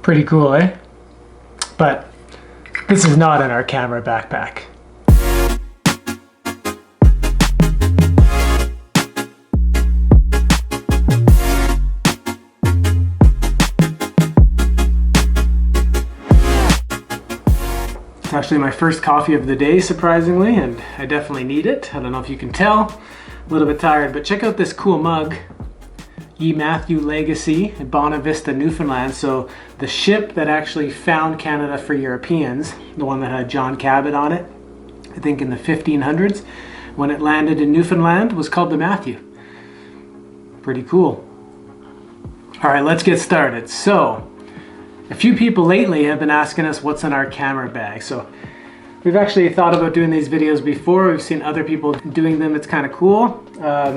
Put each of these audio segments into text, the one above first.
Pretty cool, eh? But this is not in our camera backpack. It's actually my first coffee of the day, surprisingly, and I definitely need it. I don't know if you can tell. A little bit tired, but check out this cool mug. Ye Matthew Legacy in Bonavista, Newfoundland. So the ship that actually found Canada for Europeans, the one that had John Cabot on it, I think in the 1500s, when it landed in Newfoundland, was called the Matthew. Pretty cool. All right, let's get started. So a few people lately have been asking us what's in our camera bag. So we've actually thought about doing these videos before. We've seen other people doing them. It's kind of cool.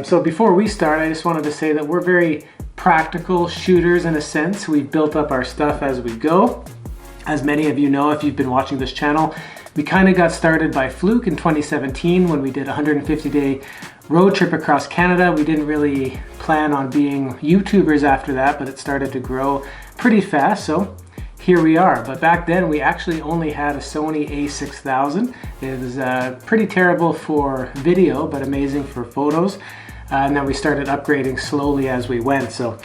So before we start, I just wanted to say that we're very practical shooters in a sense. We've built up our stuff as we go. As many of you know, if you've been watching this channel, we kind of got started by fluke in 2017 when we did a 150-day road trip across Canada. We didn't really plan on being YouTubers after that, but it started to grow pretty fast. So here we are. But back then we actually only had a Sony A6000. It was pretty terrible for video, but amazing for photos. And then we started upgrading slowly as we went. So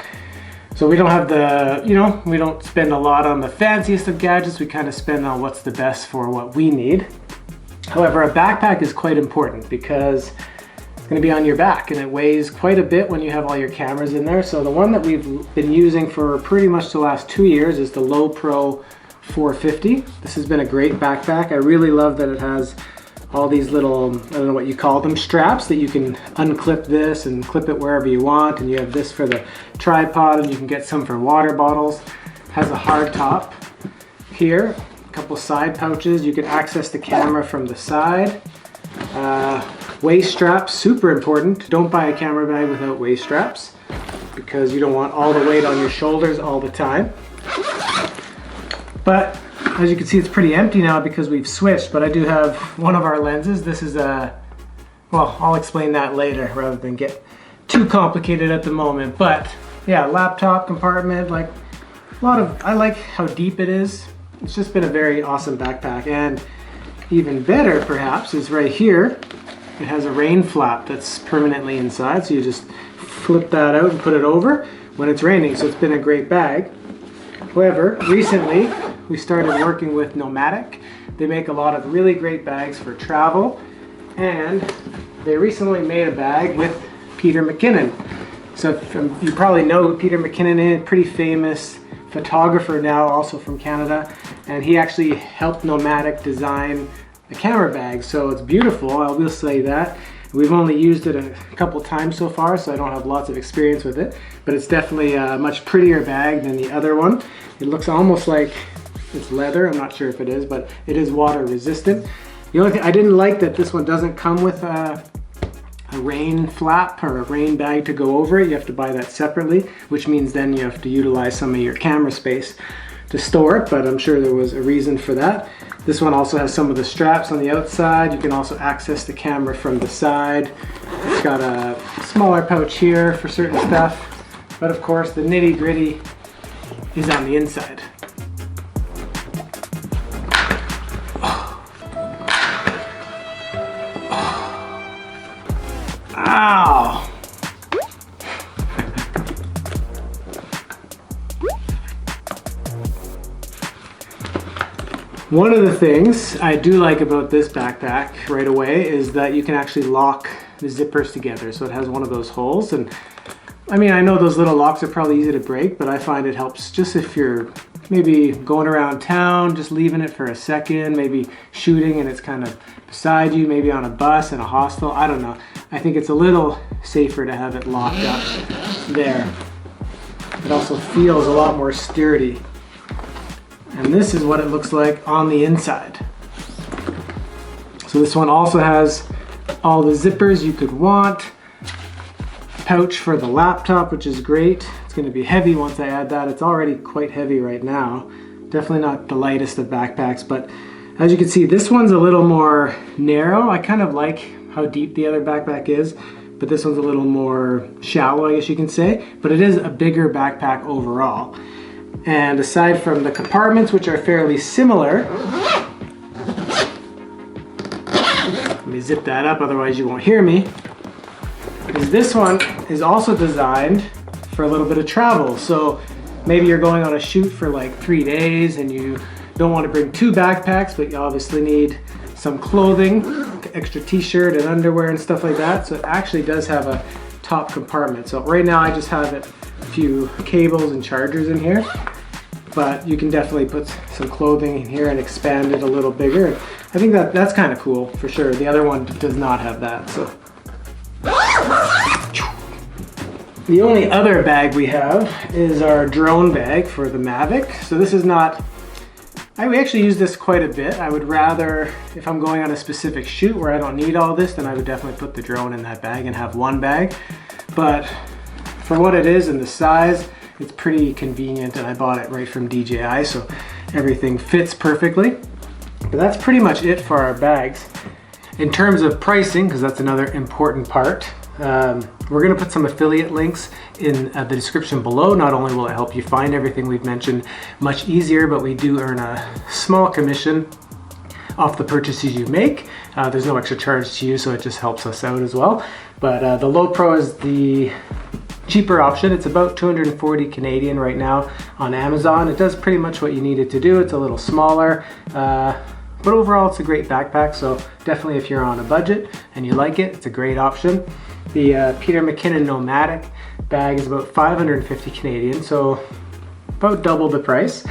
we don't have the, we don't spend a lot on the fanciest of gadgets. We kind of spend on what's the best for what we need. However, a backpack is quite important because it's going to be on your back and it weighs quite a bit when you have all your cameras in there. So the one that we've been using for pretty much the last 2 years is the Low Pro 450. This has been a great backpack. I really love that it has all these little, I don't know what you call them, straps that you can unclip this and clip it wherever you want. And you have this for the tripod and you can get some for water bottles. It has a hard top here, a couple side pouches. You can access the camera from the side. Waist straps, super important. Don't buy a camera bag without waist straps because you don't want all the weight on your shoulders all the time. But as you can see, it's pretty empty now because we've switched, but I do have one of our lenses. This is well, I'll explain that later rather than get too complicated at the moment. But yeah, laptop compartment, like I like how deep it is. It's just been a very awesome backpack. And even better perhaps is right here. It has a rain flap that's permanently inside, so you just flip that out and put it over when it's raining, so it's been a great bag. However, recently we started working with Nomadic. They make a lot of really great bags for travel, and they recently made a bag with Peter McKinnon. So you probably know who Peter McKinnon is, pretty famous photographer now, also from Canada, and he actually helped Nomadic design a camera bag, so it's beautiful, I will say that. We've only used it a couple times so far, so I don't have lots of experience with it, but it's definitely a much prettier bag than the other one. It looks almost like it's leather. I'm not sure if it is, but it is water resistant. The only thing I didn't like that this one doesn't come with a rain flap or a rain bag to go over it. You have to buy that separately, which means then you have to utilize some of your camera space to store it, but I'm sure there was a reason for that. This one also has some of the straps on the outside. You can also access the camera from the side. It's got a smaller pouch here for certain stuff, but of course the nitty-gritty is on the inside. Ow! One of the things I do like about this backpack right away is that you can actually lock the zippers together. So it has one of those holes, and I mean, I know those little locks are probably easy to break, but I find it helps just if you're maybe going around town, just leaving it for a second, maybe shooting and it's kind of beside you, maybe on a bus in a hostel, I don't know. I think it's a little safer to have it locked up there. It also feels a lot more sturdy. And this is what it looks like on the inside. So this one also has all the zippers you could want. Pouch for the laptop, which is great. It's going to be heavy once I add that. It's already quite heavy right now. Definitely not the lightest of backpacks, but as you can see, this one's a little more narrow. I kind of like how deep the other backpack is, but this one's a little more shallow, I guess you can say. But it is a bigger backpack overall. And aside from the compartments, which are fairly similar, let me zip that up, otherwise you won't hear me, is this one is also designed for a little bit of travel. So maybe you're going on a shoot for like 3 days and you don't want to bring 2 backpacks, but you obviously need some clothing, extra t-shirt and underwear and stuff like that. So it actually does have a top compartment. So right now I just have a few cables and chargers in here, but you can definitely put some clothing in here and expand it a little bigger. I think that's kind of cool for sure. The other one does not have that. So the only other bag we have is our drone bag for the Mavic. So this is not, we actually use this quite a bit. I would rather, if I'm going on a specific shoot where I don't need all this, then I would definitely put the drone in that bag and have one bag. But for what it is and the size, it's pretty convenient, and I bought it right from DJI, so everything fits perfectly. But that's pretty much it for our bags. In terms of pricing, because that's another important part, we're going to put some affiliate links in the description below. Not only will it help you find everything we've mentioned much easier, but we do earn a small commission off the purchases you make. There's no extra charge to you, so it just helps us out as well. But the Low Pro is the cheaper option. It's about 240 Canadian right now on Amazon. It does pretty much what you need it to do. It's a little smaller, but overall it's a great backpack. So definitely if you're on a budget and you like it, it's a great option. The Peter McKinnon Nomadic bag is about 550 Canadian, so about double the price.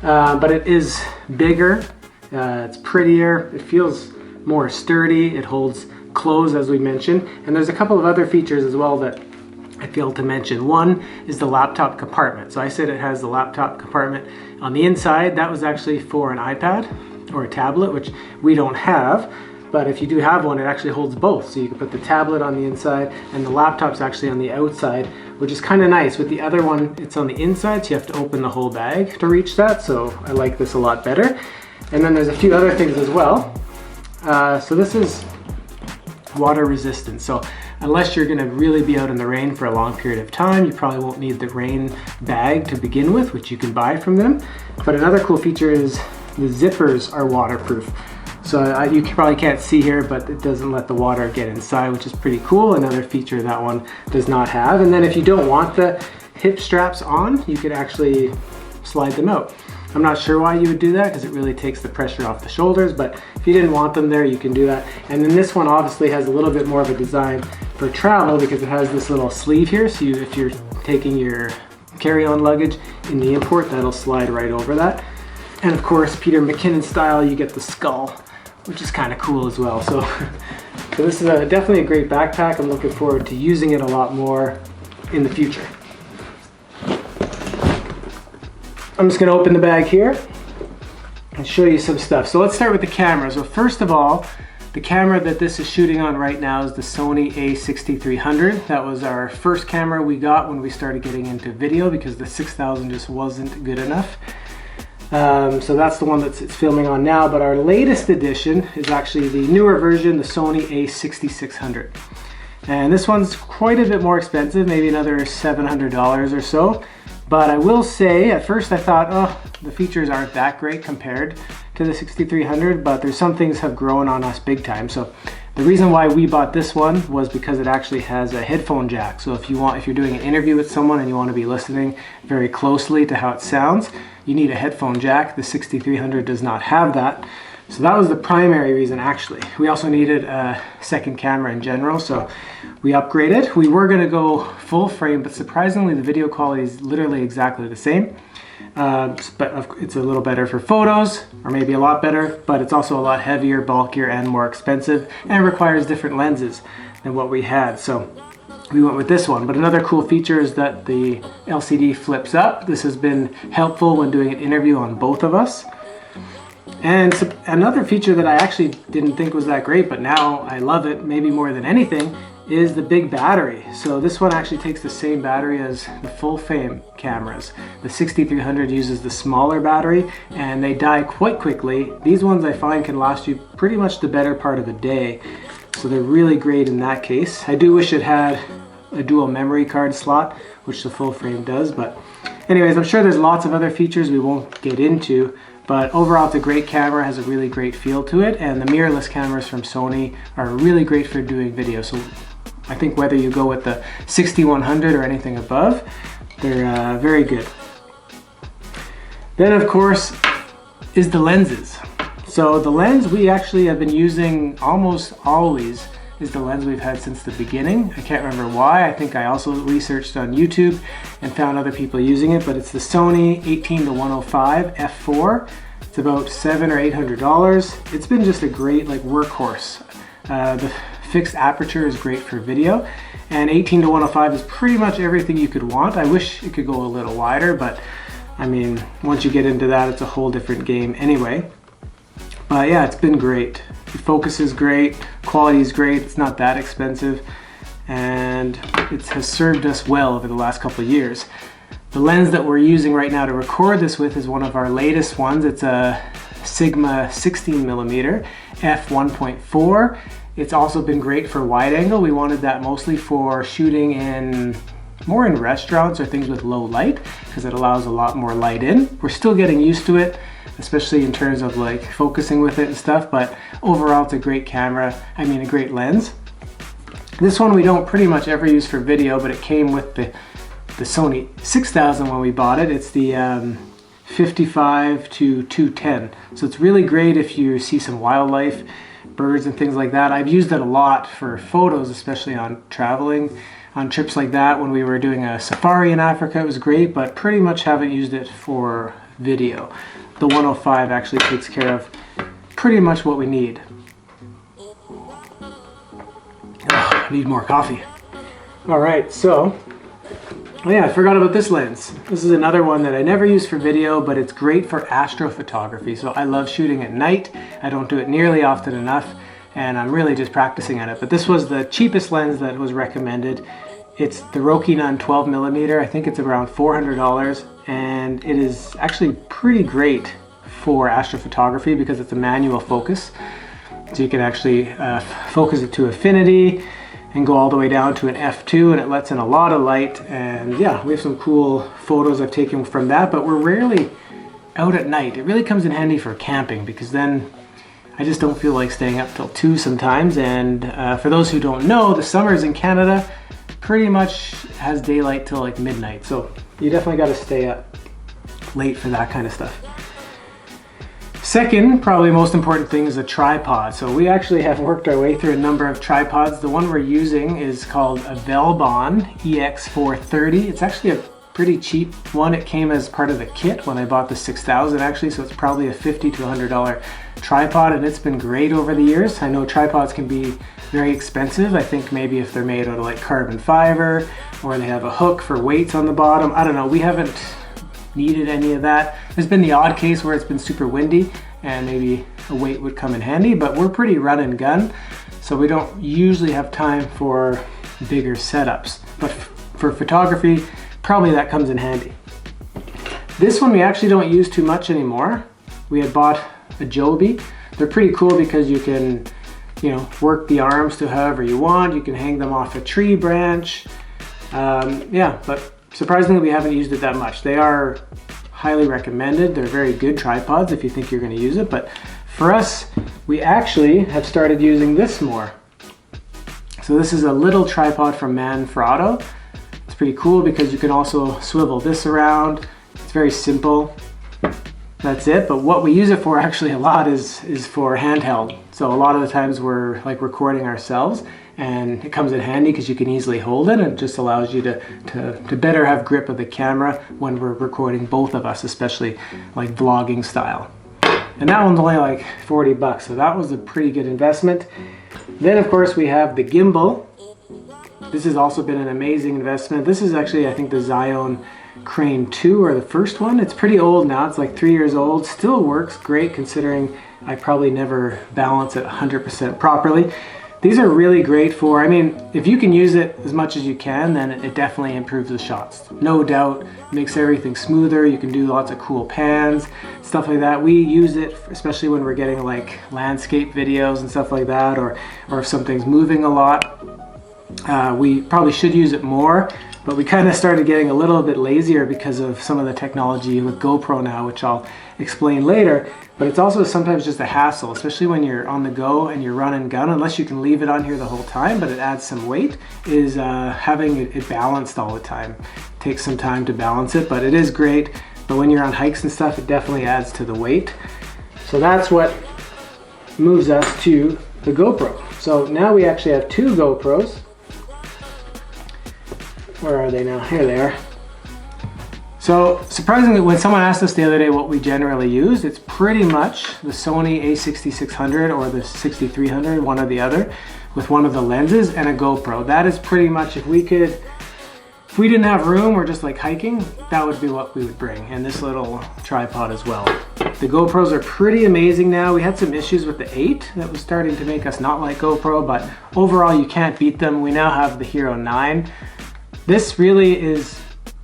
But it is bigger, it's prettier, it feels more sturdy, it holds clothes as we mentioned, and there's a couple of other features as well that I failed to mention. One is the laptop compartment. So I said it has the laptop compartment on the inside. That was actually for an iPad or a tablet, which we don't have. But if you do have one, it actually holds both. So you can put the tablet on the inside and the laptop's actually on the outside, which is kind of nice. With the other one, it's on the inside, so you have to open the whole bag to reach that. So I like this a lot better. And then there's a few other things as well. So this is water resistant. So unless you're gonna really be out in the rain for a long period of time, you probably won't need the rain bag to begin with, which you can buy from them. But another cool feature is the zippers are waterproof. So you probably can't see here, but it doesn't let the water get inside, which is pretty cool. Another feature that one does not have. And then if you don't want the hip straps on, you could actually slide them out. I'm not sure why you would do that, because it really takes the pressure off the shoulders, but if you didn't want them there, you can do that. And then this one obviously has a little bit more of a design for travel, because it has this little sleeve here, so if you're taking your carry-on luggage in the import, that'll slide right over that. And of course, Peter McKinnon style, you get the skull, which is kind of cool as well. So this is definitely a great backpack. I'm looking forward to using it a lot more in the future. I'm just going to open the bag here and show you some stuff. So let's start with the camera. So first of all, the camera that this is shooting on right now is the Sony A6300. That was our first camera we got when we started getting into video, because the 6000 just wasn't good enough. So that's the one that's it's filming on now, but our latest edition is actually the newer version, the Sony A6600. And this one's quite a bit more expensive, maybe another $700 or so. But I will say, at first I thought, oh, the features aren't that great compared to the 6300, but there's some things have grown on us big time. So the reason why we bought this one was because it actually has a headphone jack. So if you're doing an interview with someone and you want to be listening very closely to how it sounds, you need a headphone jack. The 6300 does not have that. So that was the primary reason actually. We also needed a second camera in general, so we upgraded. We were gonna go full frame, but surprisingly the video quality is literally exactly the same. But it's a little better for photos, or maybe a lot better, but it's also a lot heavier, bulkier, and more expensive, and requires different lenses than what we had. So we went with this one. But another cool feature is that the LCD flips up. This has been helpful when doing an interview on both of us. And so another feature that I actually didn't think was that great, but now I love it maybe more than anything, is the big battery. So this one actually takes the same battery as the full frame cameras. The 6300 uses the smaller battery and they die quite quickly. These ones I find can last you pretty much the better part of a day. So they're really great in that case. I do wish it had a dual memory card slot, which the full frame does, but Anyways, I'm sure there's lots of other features we won't get into, but overall it's a great camera, has a really great feel to it, and the mirrorless cameras from Sony are really great for doing video. So I think whether you go with the 6100 or anything above, they're very good. Then of course is the lenses. So the lens we actually have been using almost always is the lens we've had since the beginning. I can't remember why. I think I also researched on YouTube and found other people using it, but it's the Sony 18-105 f4. It's about $700 or $800. It's been just a great like workhorse. The fixed aperture is great for video, and 18-105 is pretty much everything you could want. I wish it could go a little wider, but I mean, once you get into that, it's a whole different game anyway. But yeah, it's been great. The focus is great, quality is great, it's not that expensive, and it has served us well over the last couple of years. The lens that we're using right now to record this with is one of our latest ones. It's a Sigma 16mm f1.4. It's also been great for wide angle. We wanted that mostly for shooting more in restaurants or things with low light, because it allows a lot more light in. We're still getting used to it, especially in terms of like focusing with it and stuff, but overall it's a great camera, a great lens. This one we don't pretty much ever use for video, but it came with the Sony 6000 when we bought it. It's the 55-210. So it's really great if you see some wildlife, birds and things like that. I've used it a lot for photos, especially on traveling, on trips like that. When we were doing a safari in Africa, it was great, but pretty much haven't used it for video. The 105 actually takes care of pretty much what we need. I need more coffee. All right, so, oh yeah, I forgot about this lens. This is another one that I never use for video, but it's great for astrophotography. So I love shooting at night. I don't do it nearly often enough, and I'm really just practicing at it. But this was the cheapest lens that was recommended. It's the Rokinon 12mm. I think it's around $400, and it is actually pretty great for astrophotography because it's a manual focus. So you can actually focus it to affinity and go all the way down to an f2, and it lets in a lot of light. And yeah, we have some cool photos I've taken from that, but we're rarely out at night. It really comes in handy for camping, because then I just don't feel like staying up till 2 sometimes. And for those who don't know, the summers in Canada pretty much has daylight till like midnight. So you definitely got to stay up late for that kind of stuff. Second, probably most important thing is a tripod. So we actually have worked our way through a number of tripods. The one we're using is called a Velbon EX430. It's actually a pretty cheap one. It came as part of the kit when I bought the 6000 actually, so it's probably a $50 to $100 tripod, and it's been great over the years. I know tripods can be very expensive. I think maybe if they're made out of like carbon fiber, or they have a hook for weights on the bottom. I don't know, we haven't needed any of that. There's been the odd case where it's been super windy and maybe a weight would come in handy, but we're pretty run and gun, so we don't usually have time for bigger setups. But for photography, probably that comes in handy. This one we actually don't use too much anymore. We had bought a Joby. They're pretty cool because you can, work the arms to however you want. You can hang them off a tree branch. Yeah, but surprisingly we haven't used it that much. They are highly recommended. They're very good tripods if you think you're going to use it, but for us, we actually have started using this more. So this is a little tripod from Manfrotto. It's pretty cool because you can also swivel this around. It's very simple. That's it, but what we use it for actually a lot is for handheld. So a lot of the times we're like recording ourselves, and it comes in handy because you can easily hold it, and it just allows you to better have grip of the camera when we're recording both of us, especially like vlogging style. And that one's only like 40 bucks, so that was a pretty good investment. Then of course we have the gimbal. This has also been an amazing investment. This is actually, I think, the Zhiyun Crane 2, or the first one. It's pretty old now, it's like 3 years old. Still works great considering I probably never balance it 100% properly. These are really great for, if you can use it as much as you can, then it definitely improves the shots. No doubt, makes everything smoother. You can do lots of cool pans, stuff like that. We use it especially when we're getting like landscape videos and stuff like that, or if something's moving a lot. We probably should use it more, but we kind of started getting a little bit lazier because of some of the technology with GoPro now, which I'll explain later. But it's also sometimes just a hassle, especially when you're on the go and you're run and gun, unless you can leave it on here the whole time, but it adds some weight, is having it balanced all the time. It takes some time to balance it, but it is great. But when you're on hikes and stuff, it definitely adds to the weight. So that's what moves us to the GoPro. So now we actually have two GoPros. Where are they now? Here they are. So surprisingly, when someone asked us the other day what we generally use, it's pretty much the Sony A6300 or the 6300, one or the other, with one of the lenses and a GoPro. That is pretty much, if we didn't have room or just like hiking, that would be what we would bring, and this little tripod as well. The GoPros are pretty amazing now. We had some issues with the 8 that was starting to make us not like GoPro, but overall you can't beat them. We now have the Hero 9. This really is,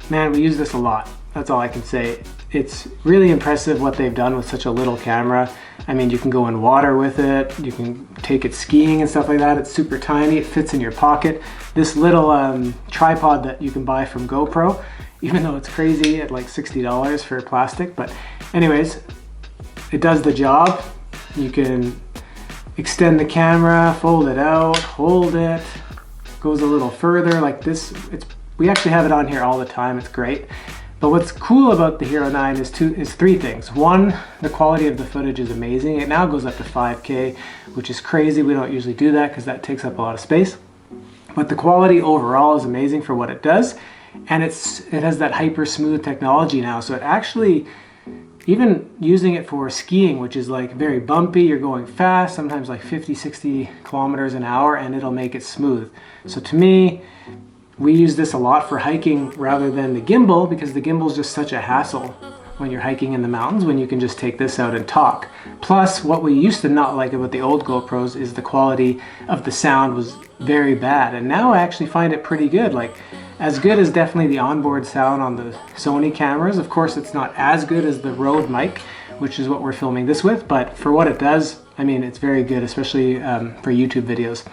man, we use this a lot. That's all I can say. It's really impressive what they've done with such a little camera. I mean, you can go in water with it, you can take it skiing and stuff like that. It's super tiny, it fits in your pocket. This little tripod that you can buy from GoPro, even though it's crazy at like $60 for plastic, but anyways, it does the job. You can extend the camera, fold it out, hold it, goes a little further like this. We actually have it on here all the time, it's great. But what's cool about the Hero 9 is three things. One, the quality of the footage is amazing. It now goes up to 5K, which is crazy. We don't usually do that because that takes up a lot of space. But the quality overall is amazing for what it does. And it has that hyper smooth technology now. So it actually, even using it for skiing, which is like very bumpy, you're going fast, sometimes like 50, 60 kilometers an hour, and it'll make it smooth. So to me, we use this a lot for hiking rather than the gimbal, because the gimbal is just such a hassle when you're hiking in the mountains, when you can just take this out and talk. Plus, what we used to not like about the old GoPros is the quality of the sound was very bad. And now I actually find it pretty good. Like, as good as definitely the onboard sound on the Sony cameras. Of course, it's not as good as the Rode mic, which is what we're filming this with, but for what it does, I mean, it's very good, especially for YouTube videos.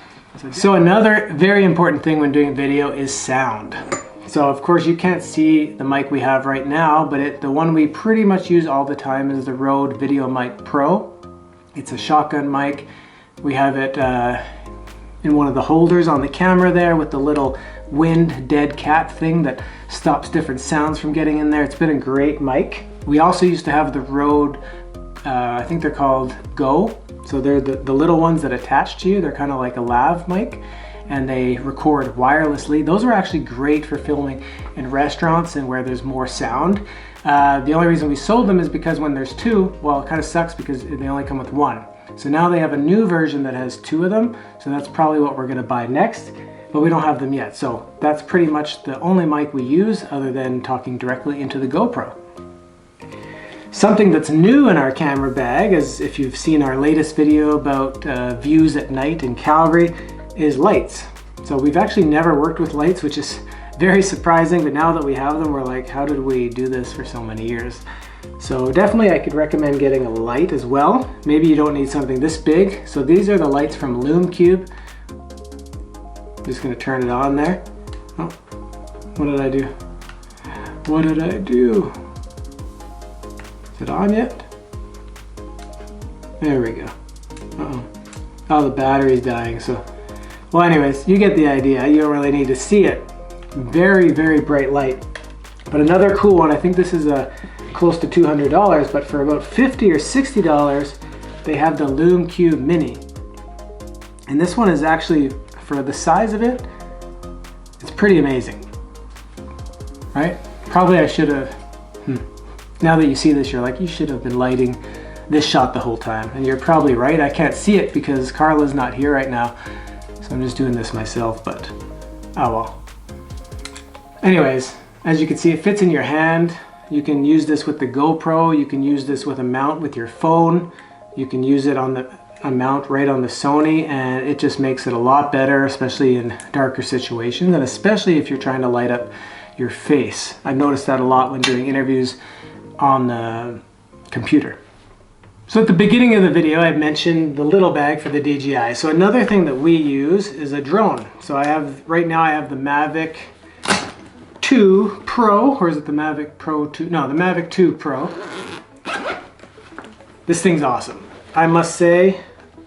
So another very important thing when doing video is sound. So of course you can't see the mic we have right now, but the one we pretty much use all the time is the Rode Video Mic Pro. It's a shotgun mic. We have it in one of the holders on the camera there with the little wind dead cat thing that stops different sounds from getting in there. It's been a great mic. We also used to have the Rode, I think they're called Go. So they're the little ones that attach to you. They're kind of like a lav mic, and they record wirelessly. Those are actually great for filming in restaurants and where there's more sound. The only reason we sold them is because when there's two, well, it kind of sucks because they only come with one. So now they have a new version that has two of them. So that's probably what we're gonna buy next, but we don't have them yet. So that's pretty much the only mic we use other than talking directly into the GoPro. Something that's new in our camera bag, as if you've seen our latest video about views at night in Calgary, is lights. So we've actually never worked with lights, which is very surprising, but now that we have them, we're like, how did we do this for so many years? So definitely I could recommend getting a light as well. Maybe you don't need something this big. So these are the lights from Lume Cube. I'm just gonna turn it on there. Oh, what did I do? What did I do? Is it on yet? There we go. Uh-oh. Oh, the battery's dying, so. Well, anyways, you get the idea. You don't really need to see it. Very, very bright light. But another cool one, I think this is close to $200, but for about $50 or $60, they have the Lume Cube Mini. And this one is actually, for the size of it, it's pretty amazing. Right? Probably I should have, now that you see this, you're like, you should have been lighting this shot the whole time. And you're probably right. I can't see it because Carla's not here right now. So I'm just doing this myself, but oh well. Anyways, as you can see, it fits in your hand. You can use this with the GoPro. You can use this with a mount with your phone. You can use it on a mount right on the Sony, and it just makes it a lot better, especially in darker situations, and especially if you're trying to light up your face. I've noticed that a lot when doing interviews on the computer. So at the beginning of the video, I mentioned the little bag for the DJI. So another thing that we use is a drone. So right now I have the Mavic 2 Pro, or is it the Mavic Pro 2? No, the Mavic 2 Pro. This thing's awesome. I must say,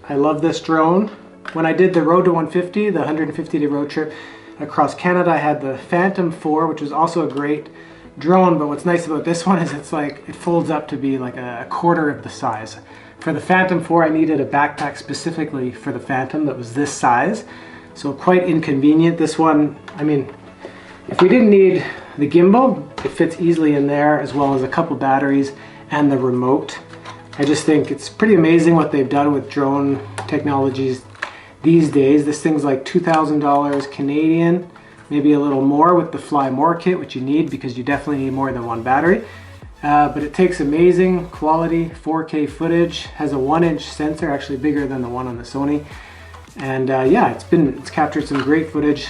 I love this drone. When I did the Road to 150, the 150-day road trip across Canada, I had the Phantom 4, which was also a great drone, but what's nice about this one is it's like it folds up to be like a quarter of the size. For the Phantom 4, I needed a backpack specifically for the Phantom that was this size, so quite inconvenient. This one, I mean, if we didn't need the gimbal, it fits easily in there, as well as a couple batteries and the remote. I just think it's pretty amazing what they've done with drone technologies these days. This thing's like $2,000 Canadian, maybe a little more with the Fly More kit, which you need because you definitely need more than one battery. But it takes amazing quality 4K footage, has a 1-inch sensor, actually bigger than the one on the Sony. And yeah, it's captured some great footage.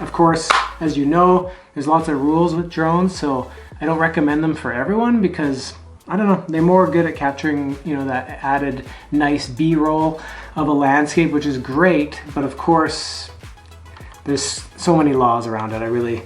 Of course, as you know, there's lots of rules with drones, so I don't recommend them for everyone because, I don't know, they're more good at capturing, you know, that added nice B-roll of a landscape, which is great, but of course, there's so many laws around it.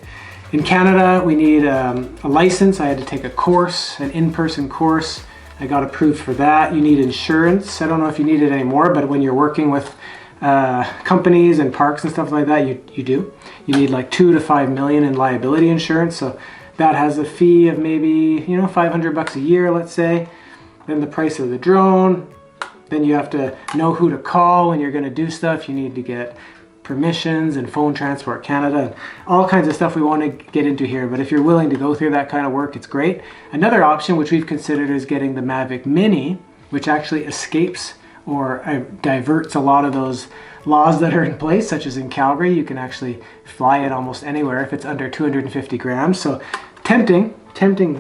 In Canada, we need a license. I had to take a course, an in-person course. I got approved for that. You need insurance. I don't know if you need it anymore, but when you're working with companies and parks and stuff like that, you do. You need like 2 to 5 million in liability insurance. So that has a fee of maybe, you know, $500 a year, let's say. Then the price of the drone. Then you have to know who to call when you're going to do stuff. You need to get permissions and Phone Transport Canada, and all kinds of stuff we want to get into here. But if you're willing to go through that kind of work, it's great. Another option which we've considered is getting the Mavic Mini, which actually escapes or diverts a lot of those laws that are in place, such as in Calgary. You can actually fly it almost anywhere if it's under 250 grams. So tempting,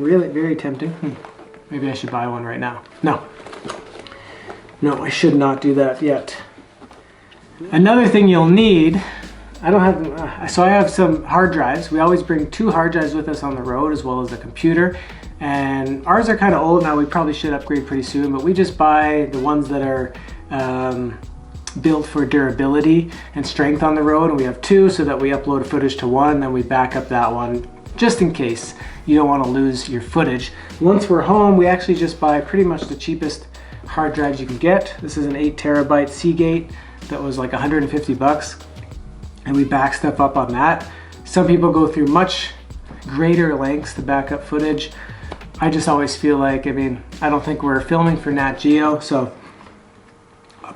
really very tempting. Maybe I should buy one right now. No, I should not do that yet. Another thing you'll need, I have some hard drives. We always bring 2 hard drives with us on the road, as well as a computer. And ours are kind of old now. We probably should upgrade pretty soon, but we just buy the ones that are built for durability and strength on the road. And we have 2 so that we upload footage to one, and then we back up that one just in case you don't want to lose your footage. Once we're home, we actually just buy pretty much the cheapest hard drives you can get. This is an 8 terabyte Seagate that was like $150, and we back stuff up on that. Some people go through much greater lengths to back up footage. I just always feel like, I mean, I don't think we're filming for Nat Geo,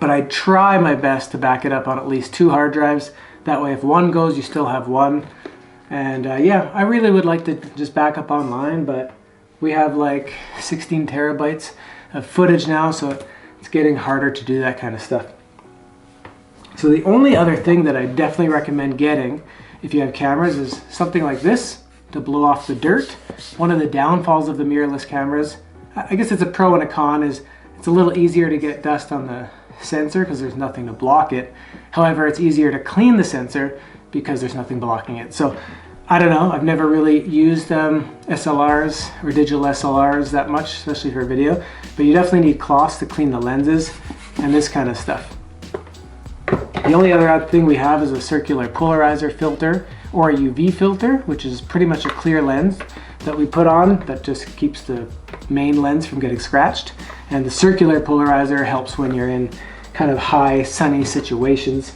but I try my best to back it up on at least 2 hard drives. That way if one goes, you still have one. And yeah, I really would like to just back up online, but we have like 16 terabytes of footage now, so it's getting harder to do that kind of stuff. So the only other thing that I definitely recommend getting if you have cameras is something like this to blow off the dirt. One of the downfalls of the mirrorless cameras, I guess it's a pro and a con, is it's a little easier to get dust on the sensor because there's nothing to block it. However, it's easier to clean the sensor because there's nothing blocking it. So I don't know, I've never really used SLRs or digital SLRs that much, especially for video, but you definitely need cloths to clean the lenses and this kind of stuff. The only other thing we have is a circular polarizer filter or a UV filter, which is pretty much a clear lens that we put on that just keeps the main lens from getting scratched. And the circular polarizer helps when you're in kind of high sunny situations.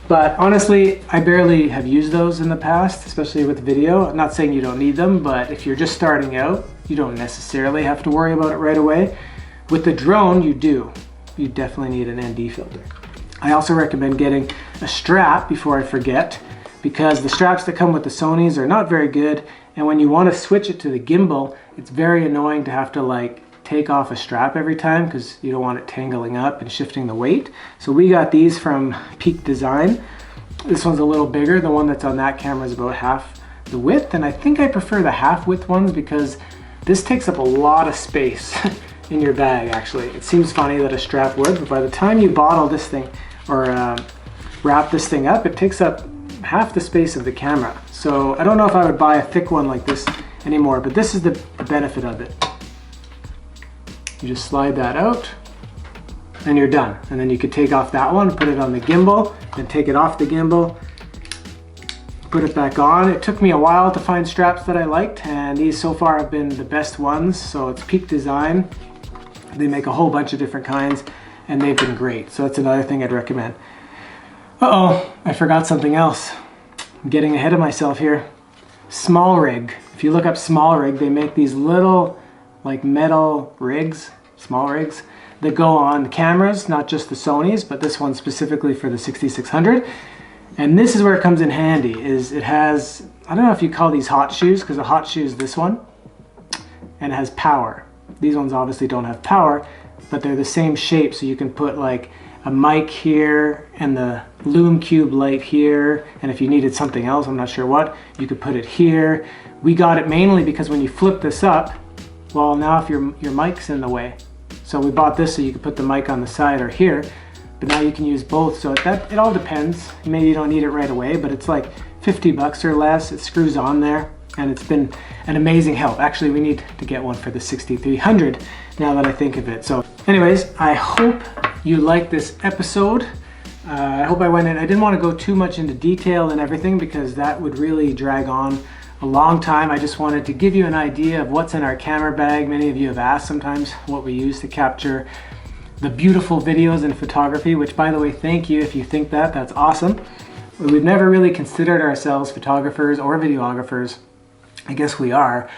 But honestly, I barely have used those in the past, especially with video. I'm not saying you don't need them, but if you're just starting out, you don't necessarily have to worry about it right away. With the drone, you do. You definitely need an ND filter. I also recommend getting a strap before I forget, because the straps that come with the Sonys are not very good, and when you want to switch it to the gimbal, it's very annoying to have to like take off a strap every time because you don't want it tangling up and shifting the weight. So we got these from Peak Design. This one's a little bigger. The one that's on that camera is about half the width, and I think I prefer the half width ones because this takes up a lot of space in your bag. Actually, it seems funny that a strap would, but by the time you bottle this thing or wrap this thing up, it takes up half the space of the camera. So I don't know if I would buy a thick one like this anymore, but this is the benefit of it. You just slide that out and you're done. And then you could take off that one, put it on the gimbal, then take it off the gimbal, put it back on. It took me a while to find straps that I liked, and these so far have been the best ones. So it's Peak Design. They make a whole bunch of different kinds, and they've been great. So that's another thing I'd recommend. Uh-oh, I forgot something else. I'm getting ahead of myself here. Small rig. If you look up small rig, they make these little like metal rigs, small rigs, that go on cameras, not just the Sonys, but this one specifically for the 6600. And this is where it comes in handy, is it has, I don't know if you call these hot shoes, because a hot shoe is this one, and it has power. These ones obviously don't have power, but they're the same shape, so you can put like a mic here and the Lume Cube light here, and if you needed something else, I'm not sure what, you could put it here. We got it mainly because when you flip this up, well, now if your mic's in the way, so we bought this so you could put the mic on the side or here, but now you can use both. So it all depends. Maybe you don't need it right away, but it's like 50 bucks or less. It screws on there, and it's been an amazing help. Actually, we need to get one for the 6300 now that I think of it. So anyways, I hope you liked this episode. I hope I went in. I didn't want to go too much into detail and everything because that would really drag on a long time. I just wanted to give you an idea of what's in our camera bag. Many of you have asked sometimes what we use to capture the beautiful videos and photography, which by the way, thank you if you think that, that's awesome. We've never really considered ourselves photographers or videographers. I guess we are,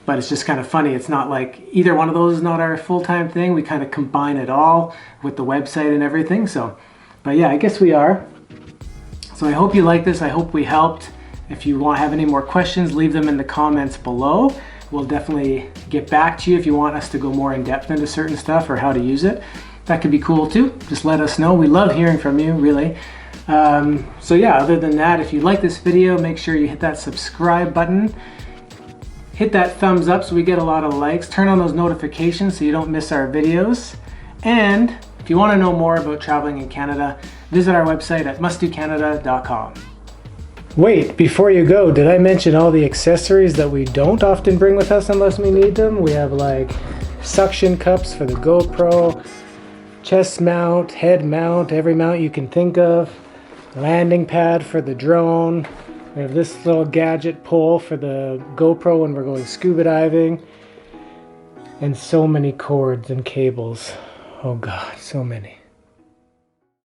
but it's just kind of funny. It's not like either one of those is not our full-time thing. We kind of combine it all with the website and everything. So, but yeah, I guess we are. So I hope you like this. I hope we helped. If you have any more questions, leave them in the comments below. We'll definitely get back to you if you want us to go more in depth into certain stuff or how to use it. That could be cool too. Just let us know. We love hearing from you, really. So yeah, other than that, if you like this video, make sure you hit that subscribe button. Hit that thumbs up so we get a lot of likes. Turn on those notifications so you don't miss our videos. And if you want to know more about traveling in Canada, visit our website at mustdocanada.com. Wait, before you go, did I mention all the accessories that we don't often bring with us unless we need them? We have like suction cups for the GoPro, chest mount, head mount, every mount you can think of, landing pad for the drone. We have this little gadget pole for the GoPro when we're going scuba diving, and so many cords and cables. Oh God, so many.